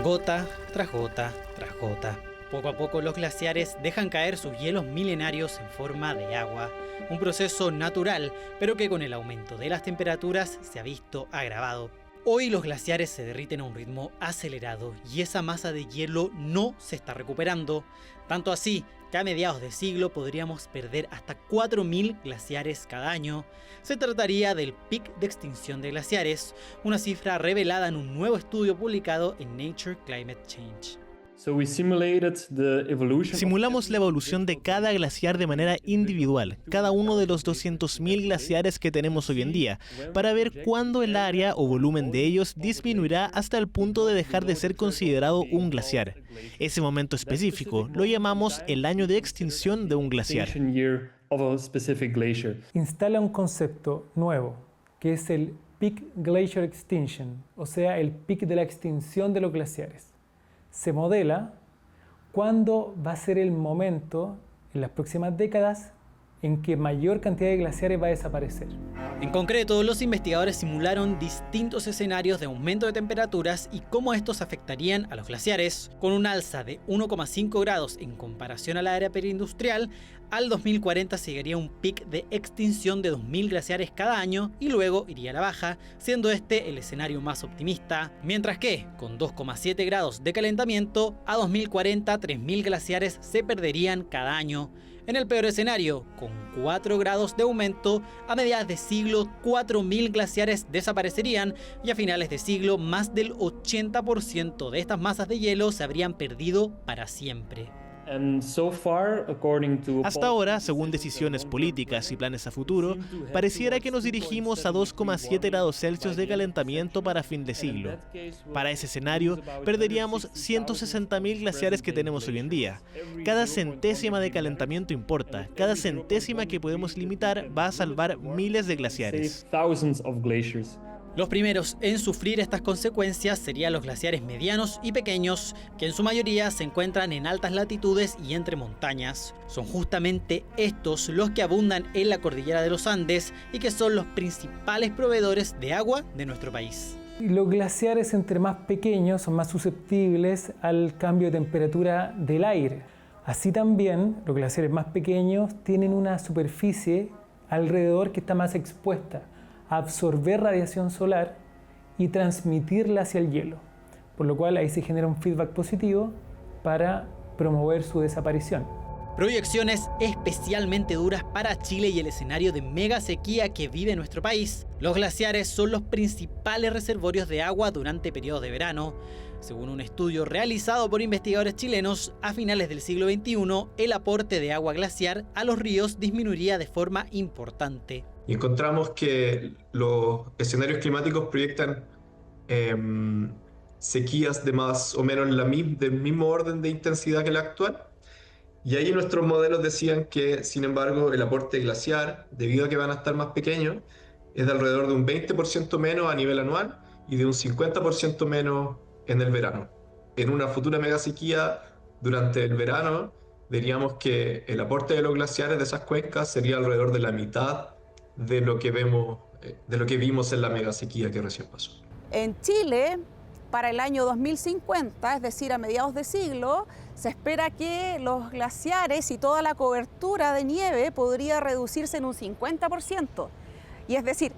Gota tras gota tras gota. Poco a poco los glaciares dejan caer sus hielos milenarios en forma de agua, un proceso natural, pero que con el aumento de las temperaturas se ha visto agravado. Hoy los glaciares se derriten a un ritmo acelerado y esa masa de hielo no se está recuperando, tanto así que a mediados de siglo podríamos perder hasta 4.000 glaciares cada año. Se trataría del pic de extinción de glaciares, una cifra revelada en un nuevo estudio publicado en Nature Climate Change. Simulamos la evolución de cada glaciar de manera individual, cada uno de los 200.000 glaciares que tenemos hoy en día, para ver cuándo el área o volumen de ellos disminuirá hasta el punto de dejar de ser considerado un glaciar. Ese momento específico lo llamamos el año de extinción de un glaciar. Instala un concepto nuevo, que es el Peak Glacier Extinction, o sea, el pic de la extinción de los glaciares. Se modela cuándo va a ser el momento en las próximas décadas en que mayor cantidad de glaciares va a desaparecer. En concreto, los investigadores simularon distintos escenarios de aumento de temperaturas y cómo estos afectarían a los glaciares. Con un alza de 1,5 grados en comparación a la era preindustrial, al 2040 llegaría un pic de extinción de 2.000 glaciares cada año y luego iría a la baja, siendo este el escenario más optimista. Mientras que, con 2,7 grados de calentamiento, a 2040 3.000 glaciares se perderían cada año. En el peor escenario, con 4 grados de aumento, a mediados de siglo 4.000 glaciares desaparecerían y a finales de siglo más del 80% de estas masas de hielo se habrían perdido para siempre. Hasta ahora, según decisiones políticas y planes a futuro, pareciera que nos dirigimos a 2,7 grados Celsius de calentamiento para fin de siglo. Para ese escenario, perderíamos 160.000 glaciares que tenemos hoy en día. Cada centésima de calentamiento importa. Cada centésima que podemos limitar va a salvar miles de glaciares. Los primeros en sufrir estas consecuencias serían los glaciares medianos y pequeños, que en su mayoría se encuentran en altas latitudes y entre montañas. Son justamente estos los que abundan en la cordillera de los Andes y que son los principales proveedores de agua de nuestro país. Los glaciares, entre más pequeños, son más susceptibles al cambio de temperatura del aire. Así también, los glaciares más pequeños tienen una superficie alrededor que está más expuesta a absorber radiación solar y transmitirla hacia el hielo, por lo cual ahí se genera un feedback positivo para promover su desaparición. Proyecciones especialmente duras para Chile y el escenario de mega sequía que vive nuestro país. Los glaciares son los principales reservorios de agua durante periodos de verano. Según un estudio realizado por investigadores chilenos, a finales del siglo XXI, el aporte de agua glaciar a los ríos disminuiría de forma importante. Y encontramos que los escenarios climáticos proyectan sequías de más o menos del mismo orden de intensidad que la actual. Y ahí nuestros modelos decían que, sin embargo, el aporte glaciar, debido a que van a estar más pequeños, es de alrededor de un 20% menos a nivel anual y de un 50% menos en el verano. En una futura mega sequía, durante el verano, veríamos que el aporte de los glaciares de esas cuencas sería alrededor de la mitad de lo que vimos en la mega sequía que recién pasó. En Chile, para el año 2050, es decir, a mediados de siglo, se espera que los glaciares y toda la cobertura de nieve podría reducirse en un 50%. Y es decir,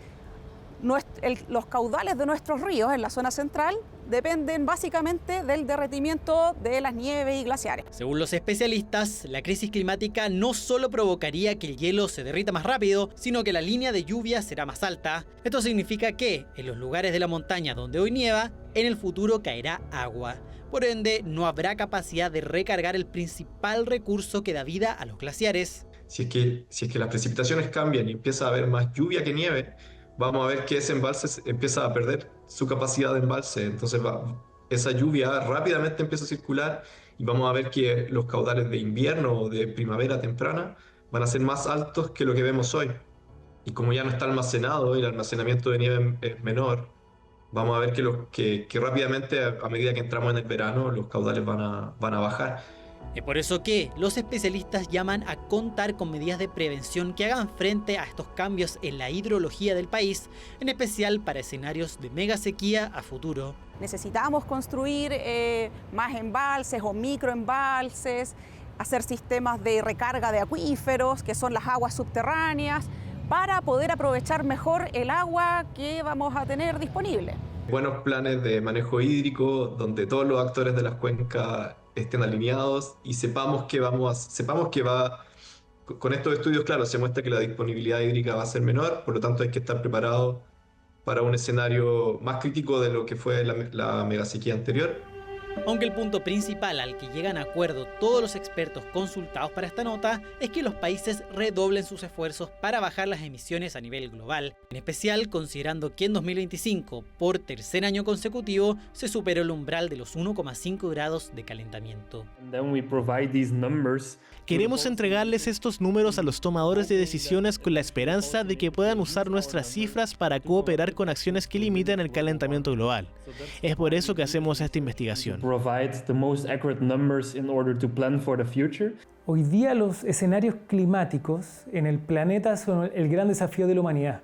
los caudales de nuestros ríos en la zona central dependen básicamente del derretimiento de las nieves y glaciares. Según los especialistas, la crisis climática no solo provocaría que el hielo se derrita más rápido, sino que la línea de lluvia será más alta. Esto significa que, en los lugares de la montaña donde hoy nieva, en el futuro caerá agua. Por ende, no habrá capacidad de recargar el principal recurso que da vida a los glaciares. Si es que las precipitaciones cambian y empieza a haber más lluvia que nieve, vamos a ver que ese embalse empieza a perder su capacidad de embalse. Entonces esa lluvia rápidamente empieza a circular y vamos a ver que los caudales de invierno o de primavera temprana van a ser más altos que lo que vemos hoy. Y como ya no está almacenado, el almacenamiento de nieve es menor, vamos a ver que rápidamente, a medida que entramos en el verano, los caudales van a bajar. Es por eso que los especialistas llaman a contar con medidas de prevención que hagan frente a estos cambios en la hidrología del país, en especial para escenarios de mega sequía a futuro. Necesitamos construir más embalses o microembalses, hacer sistemas de recarga de acuíferos, que son las aguas subterráneas, para poder aprovechar mejor el agua que vamos a tener disponible. Buenos planes de manejo hídrico, donde todos los actores de las cuencas estén alineados y sepamos que con estos estudios, claro, se muestra que la disponibilidad hídrica va a ser menor, por lo tanto hay que estar preparados para un escenario más crítico de lo que fue la megasequía anterior. Aunque el punto principal al que llegan a acuerdo todos los expertos consultados para esta nota es que los países redoblen sus esfuerzos para bajar las emisiones a nivel global, en especial considerando que en 2025, por tercer año consecutivo, se superó el umbral de los 1,5 grados de calentamiento. Queremos entregarles estos números a los tomadores de decisiones con la esperanza de que puedan usar nuestras cifras para cooperar con acciones que limiten el calentamiento global. Es por eso que hacemos esta investigación. Hoy día los escenarios climáticos en el planeta son el gran desafío de la humanidad.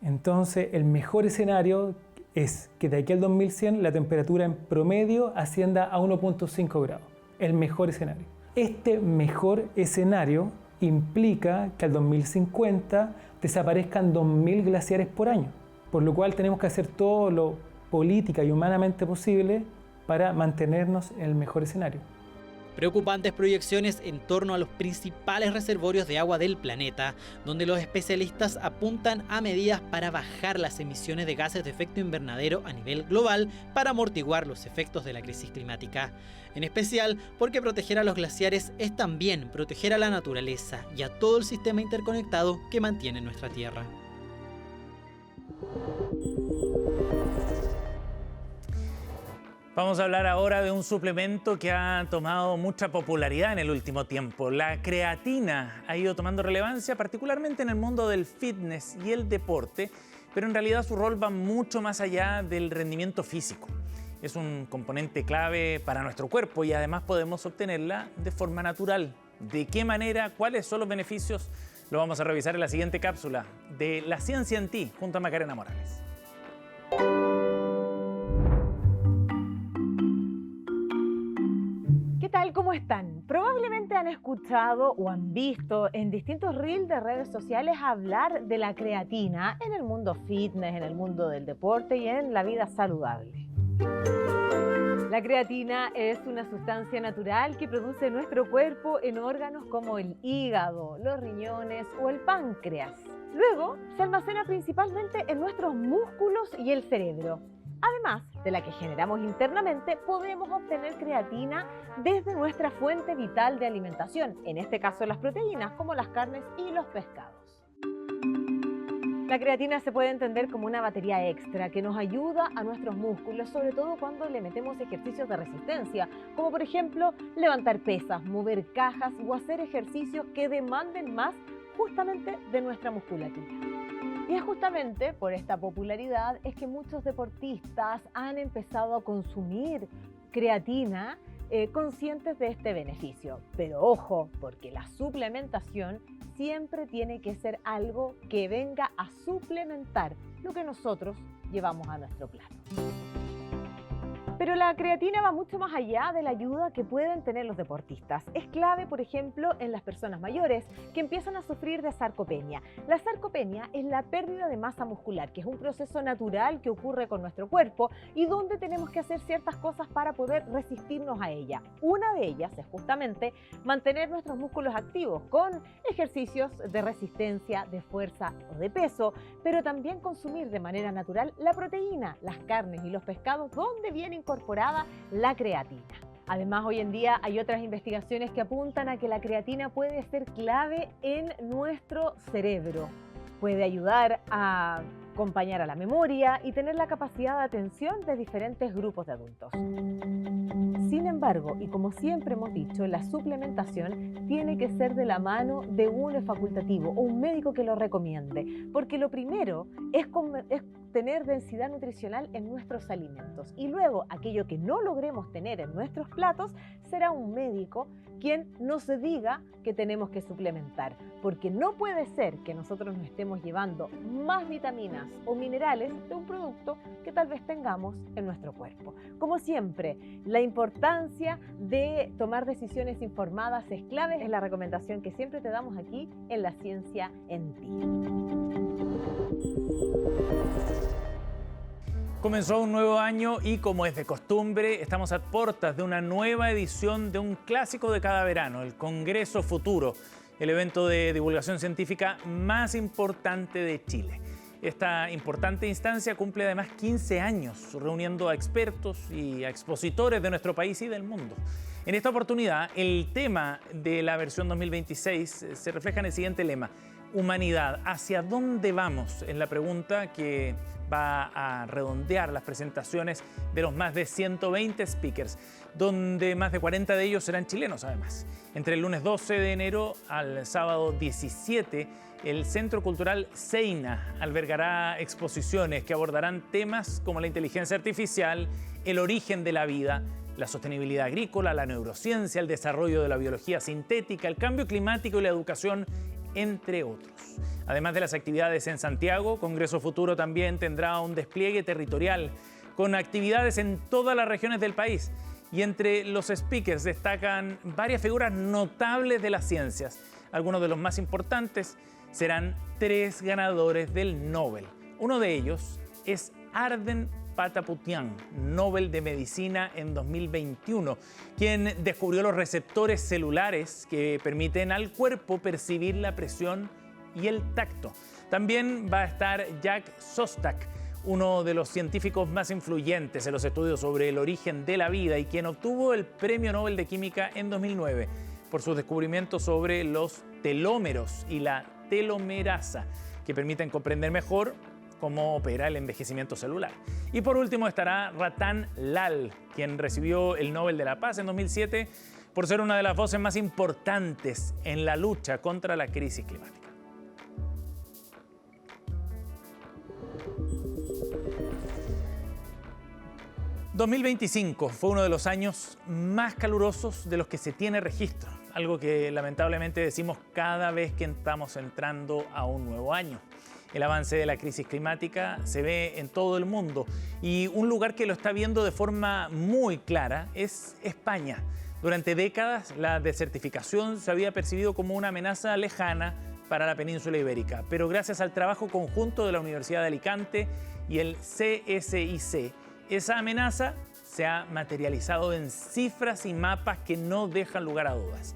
Entonces, el mejor escenario es que de aquí al 2100 la temperatura en promedio ascienda a 1,5 grados. El mejor escenario. Este mejor escenario implica que al 2050 desaparezcan 2.000 glaciares por año, por lo cual tenemos que hacer todo lo política y humanamente posible para mantenernos en el mejor escenario. Preocupantes proyecciones en torno a los principales reservorios de agua del planeta, donde los especialistas apuntan a medidas para bajar las emisiones de gases de efecto invernadero a nivel global para amortiguar los efectos de la crisis climática. En especial porque proteger a los glaciares es también proteger a la naturaleza y a todo el sistema interconectado que mantiene nuestra Tierra. Vamos a hablar ahora de un suplemento que ha tomado mucha popularidad en el último tiempo. La creatina ha ido tomando relevancia, particularmente en el mundo del fitness y el deporte, pero en realidad su rol va mucho más allá del rendimiento físico. Es un componente clave para nuestro cuerpo y además podemos obtenerla de forma natural. ¿De qué manera? ¿Cuáles son los beneficios? Lo vamos a revisar en la siguiente cápsula de La Ciencia en Ti, junto a Macarena Morales. ¿Qué tal? ¿Cómo están? Probablemente han escuchado o han visto en distintos reels de redes sociales hablar de la creatina en el mundo fitness, en el mundo del deporte y en la vida saludable. La creatina es una sustancia natural que produce nuestro cuerpo en órganos como el hígado, los riñones o el páncreas. Luego se almacena principalmente en nuestros músculos y el cerebro. Además de la que generamos internamente, podemos obtener creatina desde nuestra fuente vital de alimentación, en este caso las proteínas, como las carnes y los pescados. La creatina se puede entender como una batería extra que nos ayuda a nuestros músculos, sobre todo cuando le metemos ejercicios de resistencia, como por ejemplo levantar pesas, mover cajas o hacer ejercicios que demanden más justamente de nuestra musculatura. Y es justamente por esta popularidad es que muchos deportistas han empezado a consumir creatina conscientes de este beneficio. Pero ojo, porque la suplementación siempre tiene que ser algo que venga a suplementar lo que nosotros llevamos a nuestro plato. Pero la creatina va mucho más allá de la ayuda que pueden tener los deportistas. Es clave, por ejemplo, en las personas mayores que empiezan a sufrir de sarcopenia. La sarcopenia es la pérdida de masa muscular, que es un proceso natural que ocurre con nuestro cuerpo y donde tenemos que hacer ciertas cosas para poder resistirnos a ella. Una de ellas es justamente mantener nuestros músculos activos con ejercicios de resistencia, de fuerza o de peso, pero también consumir de manera natural la proteína, las carnes y los pescados donde viene incorporada la creatina. Además, hoy en día hay otras investigaciones que apuntan a que la creatina puede ser clave en nuestro cerebro. Puede ayudar a acompañar a la memoria y tener la capacidad de atención de diferentes grupos de adultos. Sin embargo, y como siempre hemos dicho, la suplementación tiene que ser de la mano de un facultativo o un médico que lo recomiende, porque lo primero es tener densidad nutricional en nuestros alimentos y luego aquello que no logremos tener en nuestros platos será un médico quien nos diga que tenemos que suplementar, porque no puede ser que nosotros nos estemos llevando más vitaminas o minerales de un producto que tal vez tengamos en nuestro cuerpo. Como siempre, la importancia de tomar decisiones informadas es clave, es la recomendación que siempre te damos aquí en La Ciencia en Ti. Comenzó un nuevo año y, como es de costumbre, estamos a puertas de una nueva edición de un clásico de cada verano, el Congreso Futuro, el evento de divulgación científica más importante de Chile. Esta importante instancia cumple además 15 años, reuniendo a expertos y a expositores de nuestro país y del mundo. En esta oportunidad, el tema de la versión 2026 se refleja en el siguiente lema: humanidad, ¿hacia dónde vamos? Es la pregunta que va a redondear las presentaciones de los más de 120 speakers, donde más de 40 de ellos serán chilenos además. Entre el lunes 12 de enero al sábado 17, el Centro Cultural Seina albergará exposiciones que abordarán temas como la inteligencia artificial, el origen de la vida, la sostenibilidad agrícola, la neurociencia, el desarrollo de la biología sintética, el cambio climático y la educación, entre otros. Además de las actividades en Santiago, Congreso Futuro también tendrá un despliegue territorial con actividades en todas las regiones del país. Y entre los speakers destacan varias figuras notables de las ciencias. Algunos de los más importantes serán 3 ganadores del Nobel. Uno de ellos es Arden Pataputian, Nobel de Medicina en 2021, quien descubrió los receptores celulares que permiten al cuerpo percibir la presión y el tacto. También va a estar Jack Szostak, uno de los científicos más influyentes en los estudios sobre el origen de la vida y quien obtuvo el Premio Nobel de Química en 2009 por sus descubrimientos sobre los telómeros y la telomerasa, que permiten comprender mejor cómo opera el envejecimiento celular. Y por último estará Ratan Lal, quien recibió el Nobel de la Paz en 2007 por ser una de las voces más importantes en la lucha contra la crisis climática. ...2025 fue uno de los años más calurosos de los que se tiene registro, algo que lamentablemente decimos cada vez que estamos entrando a un nuevo año. El avance de la crisis climática se ve en todo el mundo y un lugar que lo está viendo de forma muy clara es España. Durante décadas la desertificación se había percibido como una amenaza lejana para la península ibérica, pero gracias al trabajo conjunto de la Universidad de Alicante y el CSIC, esa amenaza se ha materializado en cifras y mapas que no dejan lugar a dudas.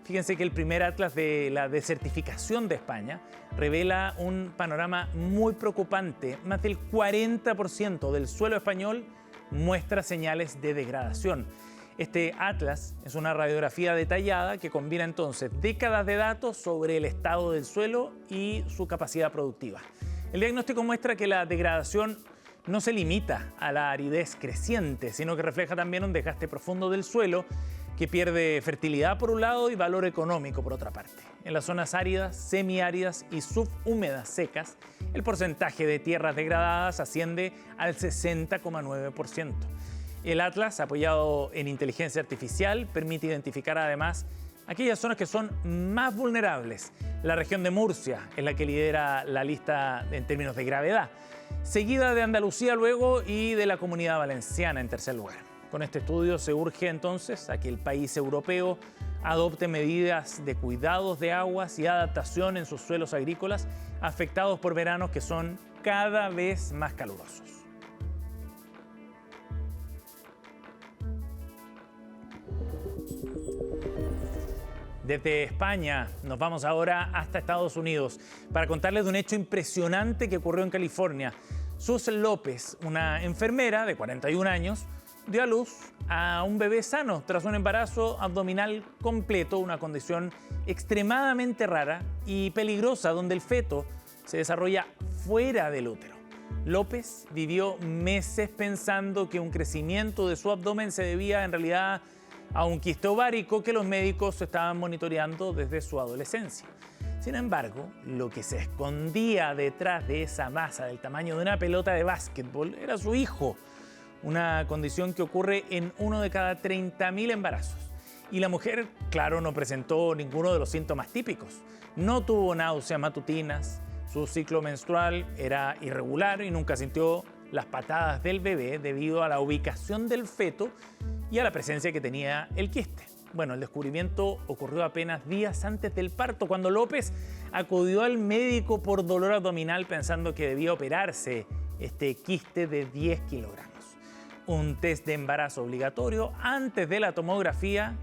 Fíjense que el primer atlas de la desertificación de España revela un panorama muy preocupante. Más del 40% del suelo español muestra señales de degradación. Este atlas es una radiografía detallada que combina entonces décadas de datos sobre el estado del suelo y su capacidad productiva. El diagnóstico muestra que la degradación no se limita a la aridez creciente, sino que refleja también un desgaste profundo del suelo que pierde fertilidad por un lado y valor económico por otra parte. En las zonas áridas, semiáridas y subhúmedas secas, el porcentaje de tierras degradadas asciende al 60,9%. El Atlas, apoyado en inteligencia artificial, permite identificar además aquellas zonas que son más vulnerables. La región de Murcia es la que lidera la lista en términos de gravedad, seguida de Andalucía luego y de la Comunidad Valenciana en tercer lugar. Con este estudio se urge entonces a que el país europeo adopte medidas de cuidados de aguas y adaptación en sus suelos agrícolas afectados por veranos que son cada vez más calurosos. Desde España nos vamos ahora hasta Estados Unidos para contarles de un hecho impresionante que ocurrió en California. Susan López, una enfermera de 41 años, dio a luz a un bebé sano tras un embarazo abdominal completo, una condición extremadamente rara y peligrosa donde el feto se desarrolla fuera del útero. López vivió meses pensando que un crecimiento de su abdomen se debía en realidad a un quiste ovárico que los médicos estaban monitoreando desde su adolescencia. Sin embargo, lo que se escondía detrás de esa masa del tamaño de una pelota de básquetbol era su hijo, una condición que ocurre en 1 de cada 30.000 embarazos. Y la mujer, claro, no presentó ninguno de los síntomas típicos. No tuvo náuseas matutinas, su ciclo menstrual era irregular y nunca sintió las patadas del bebé debido a la ubicación del feto y a la presencia que tenía el quiste. Bueno, el descubrimiento ocurrió apenas días antes del parto, cuando López acudió al médico por dolor abdominal pensando que debía operarse este quiste de 10 kilogramos. Un test de embarazo obligatorio antes de la tomografía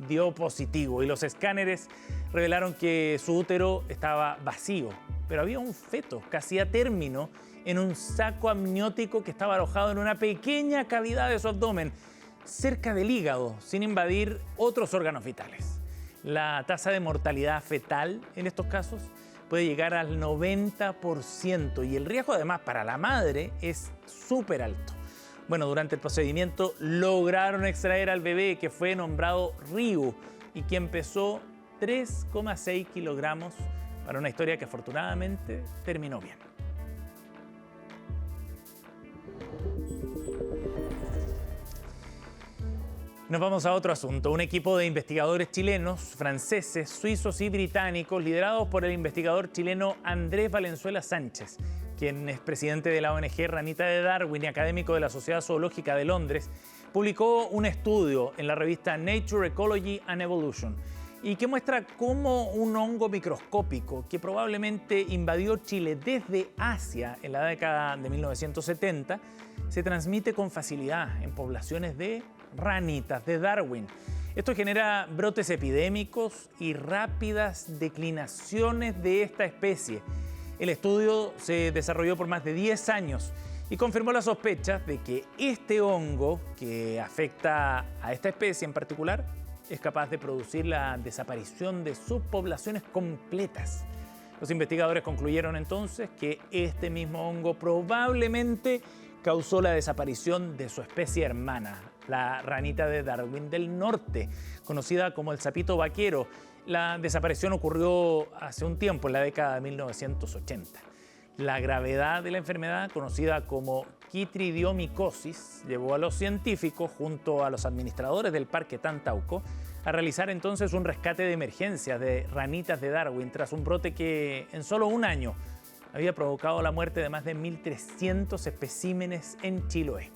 dio positivo y los escáneres revelaron que su útero estaba vacío, pero había un feto casi a término en un saco amniótico que estaba alojado en una pequeña cavidad de su abdomen, cerca del hígado, sin invadir otros órganos vitales. La tasa de mortalidad fetal en estos casos puede llegar al 90% y el riesgo además para la madre es súper alto. Bueno, durante el procedimiento lograron extraer al bebé, que fue nombrado Ryu y quien pesó 3,6 kilogramos para una historia que afortunadamente terminó bien. Nos vamos a otro asunto. Un equipo de investigadores chilenos, franceses, suizos y británicos, liderados por el investigador chileno Andrés Valenzuela Sánchez, quien es presidente de la ONG Ranita de Darwin y académico de la Sociedad Zoológica de Londres, publicó un estudio en la revista Nature, Ecology and Evolution y que muestra cómo un hongo microscópico que probablemente invadió Chile desde Asia en la década de 1970 se transmite con facilidad en poblaciones de ranitas de Darwin. Esto genera brotes epidémicos y rápidas declinaciones de esta especie. El estudio se desarrolló por más de 10 años y confirmó las sospechas de que este hongo que afecta a esta especie en particular es capaz de producir la desaparición de subpoblaciones completas. Los investigadores concluyeron entonces que este mismo hongo probablemente causó la desaparición de su especie hermana, la ranita de Darwin del norte, conocida como el sapito vaquero. La desaparición ocurrió hace un tiempo, en la década de 1980. La gravedad de la enfermedad, conocida como quitridiomicosis, llevó a los científicos, junto a los administradores del Parque Tantauco, a realizar entonces un rescate de emergencia de ranitas de Darwin tras un brote que en solo un año había provocado la muerte de más de 1.300 especímenes en Chiloé.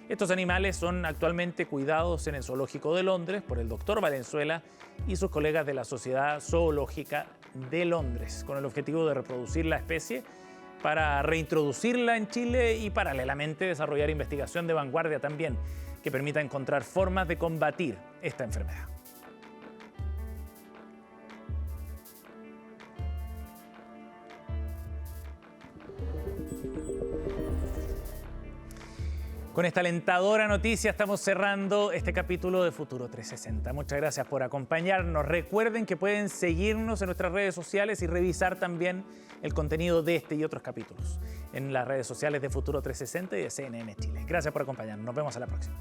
Estos animales son actualmente cuidados en el Zoológico de Londres por el doctor Valenzuela y sus colegas de la Sociedad Zoológica de Londres, con el objetivo de reproducir la especie para reintroducirla en Chile y paralelamente desarrollar investigación de vanguardia también que permita encontrar formas de combatir esta enfermedad. Con esta alentadora noticia estamos cerrando este capítulo de Futuro 360. Muchas gracias por acompañarnos. Recuerden que pueden seguirnos en nuestras redes sociales y revisar también el contenido de este y otros capítulos en las redes sociales de Futuro 360 y de CNN Chile. Gracias por acompañarnos. Nos vemos a la próxima.